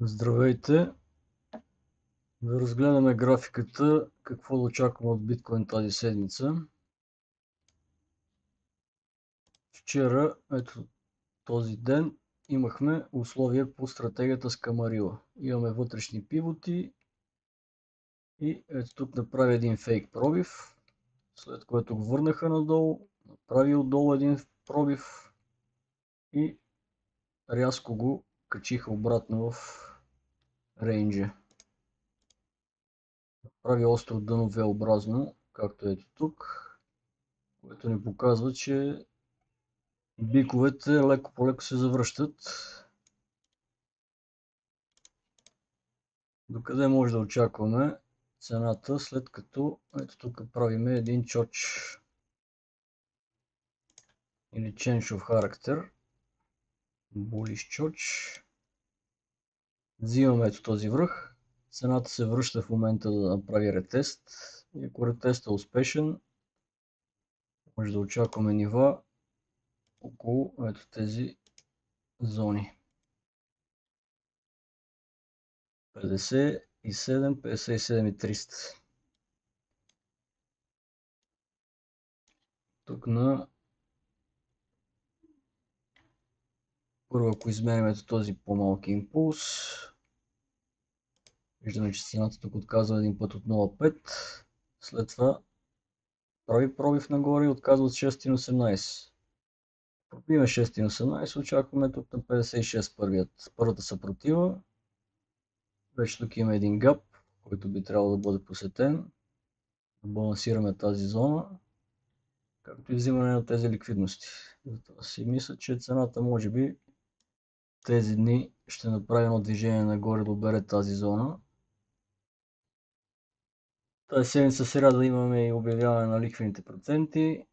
Здравейте! Да разгледаме графиката, какво да очакваме от биткоин тази седмица. Вчера, ето този ден, имахме условия по стратегията с Камарила. Имаме вътрешни пивоти и ето тук направи един фейк пробив, след което го върнаха надолу, направи отдолу един пробив и рязко го качиха обратно в рейнджа. Прави остро дъно V-образно, както ето тук, което ни показва, че биковете леко по леко се завръщат. Докъде може да очакваме цената, след като ето тук правим един чоч или change of character, bullish чоч. Взимаме ето този връх, цената се връща в момента да направи ретест и ако ретест е успешен, може да очакваме нива около ето тези зони. 57, 57 и 300. Тук на първо, ако измерим ето този по-малки импулс, виждаме, че цената тук отказва един път от 0,5. След това прави пробив нагоре и отказва от 6,18. Пробиваме 6,18, очакваме тук на 56 първата съпротива. Вече тук има един гап, който би трябвало да бъде посетен. Балансираме тази зона, както и взимане на тези ликвидности. Затова си мисля, че цената може би тези дни ще направи едно движение нагоре да обере тази зона. Тази седмица сряда имаме и обявяване на лихвените проценти,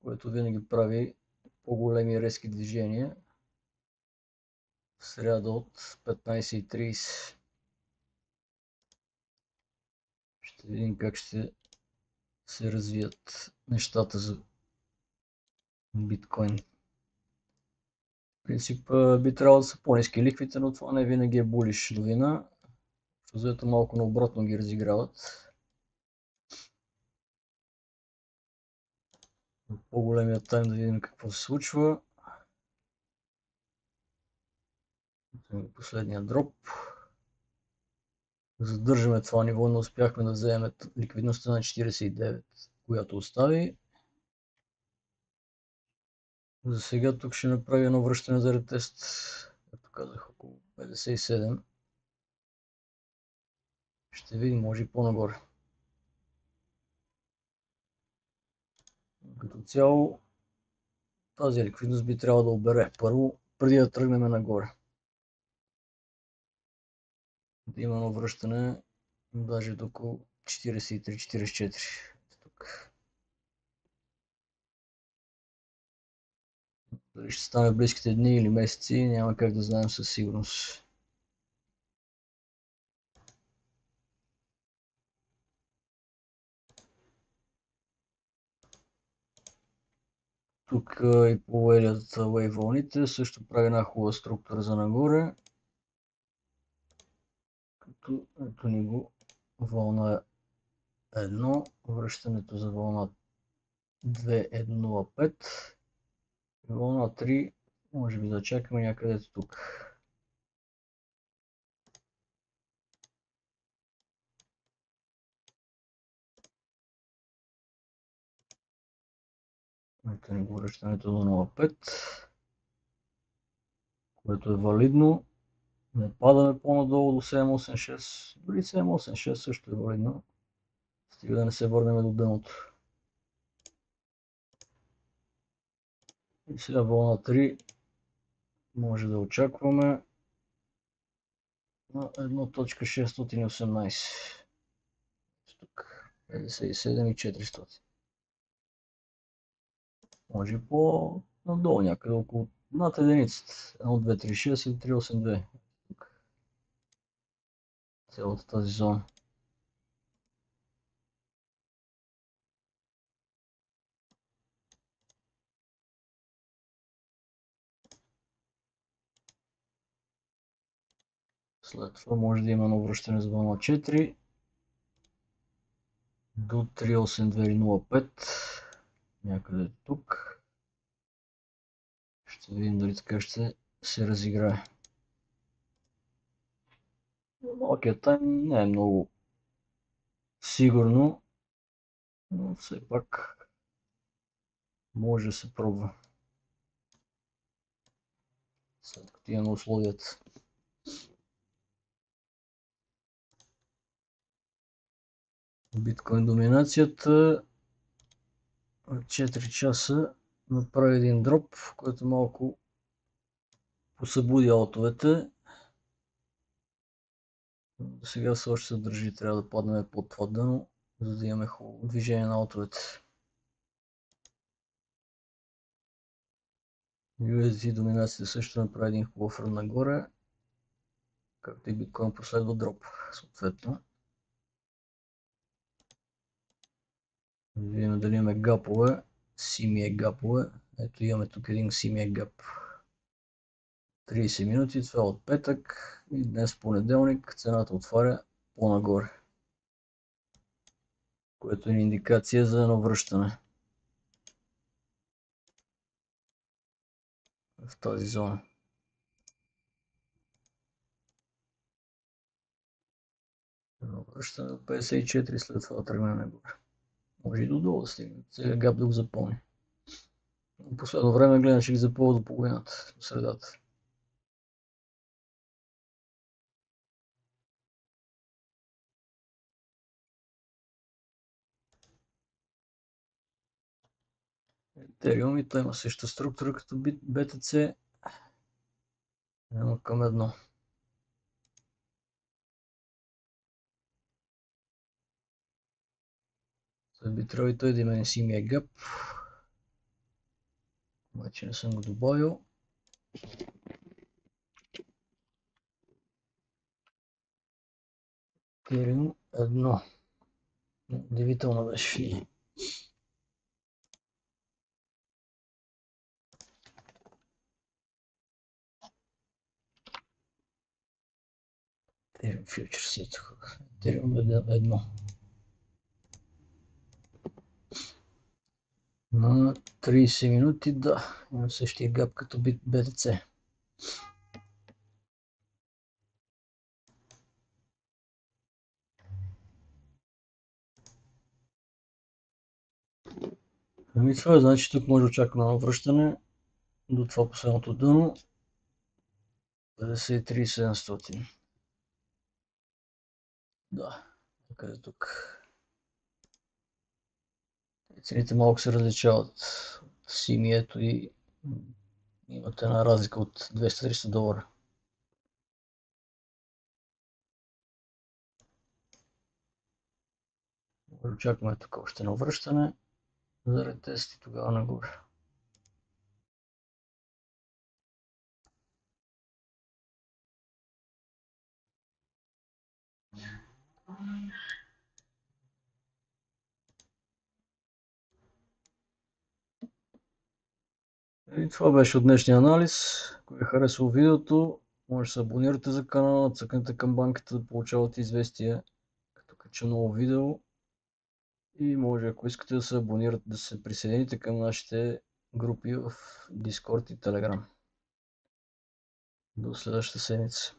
което винаги прави по-големи резки движения. В сряда от 15:30. Ще видим как ще се развият нещата за биткоин. В принцип би трябвало да са по-ниски лихвите, но това не винаги е булиш новина. Взето малко наобратно ги разиграват. По-големия тайм да видим какво се случва. Последния дроп. Задържаме това ниво, не успяхме да вземем ликвидността на 49, която остави. За сега тук ще направя едно връщане за ретест, както казах, около 57. Ще видим, може и по-нагоре. Като цяло тази ликвидност би трябвало да обере първо, преди да тръгнем нагоре. Да има едно връщане даже до около 43-44. Тук. Дали ще стане в близките дни или месеци, няма как да знаем със сигурност. Тук и по елията Wave вълните също прави една хубава структура за нагоре. Като ето ни го вълна 1, връщането за вълна 2 е 0,5. Вълна 3 може би да чакаме някъде тук. Ето ни го връщането до 0,5, което е валидно. Не падаме по-надолу до 7,86. Дори 7,86 също е валидно. Стига да не се върнем до дъното. И сега вълна 3 може да очакваме на 1.618. Тук 57,400. Може по-надолу някъде, около над единицата. 1,236 или 3,82. Цялата тази зона. След това може да има едно връщане с 204 до 38205. Някъде тук. Ще видим дали така ще се разиграе. Малкият тайм не е много сигурно, но все пак може да се пробва. След като имаме условията. Биткоин доминацията от 4 часа направи един дроп, който малко посъбуди аутовете. Сега все още се държи, трябва да паднем под това дъно, за да имаме хубаво движение на аутовете. USD доминацията също направи един хубав рън нагоре, както и биткоин последва дроп, съответно. Видим дали имаме гапове, CME гапове. Ето имаме тук един CME гап. 30 минути, това е от петък и днес понеделник цената отваря по-нагоре, което е индикация за едно връщане в тази зона. Едно връщане до 54, след това тръгне нагоре. Може и додолу да стигне, сега гап да го запълни. В последно време гледам, че ги запълва до половината, до средата. Ethereum и той има същата структура като BTC, едно към едно. Би трябвало и той да има CME гап. Обаче не съм го добавил. Ethereum 1. Удивително беше. Ethereum Futures е тук. Ethereum 1. На 30 минути, да, има същия гап като BTC. Ами това е, значи тук може да очакваме връщане до това последното дъно. 53 700. Да, къде тук. Цените малко се различават. CME-то и имате една разлика от 200-300 долара. Очакваме тук още едно връщане за ретест и тогава нагоре. И това беше от днешния анализ. Ако ви е харесало видеото, може да се абонирате за канала, цъкнете към банката да получавате известия, като кача ново видео. И може, ако искате да се абонирате, да се присъедините към нашите групи в Discord и Telegram. До следващата седмица.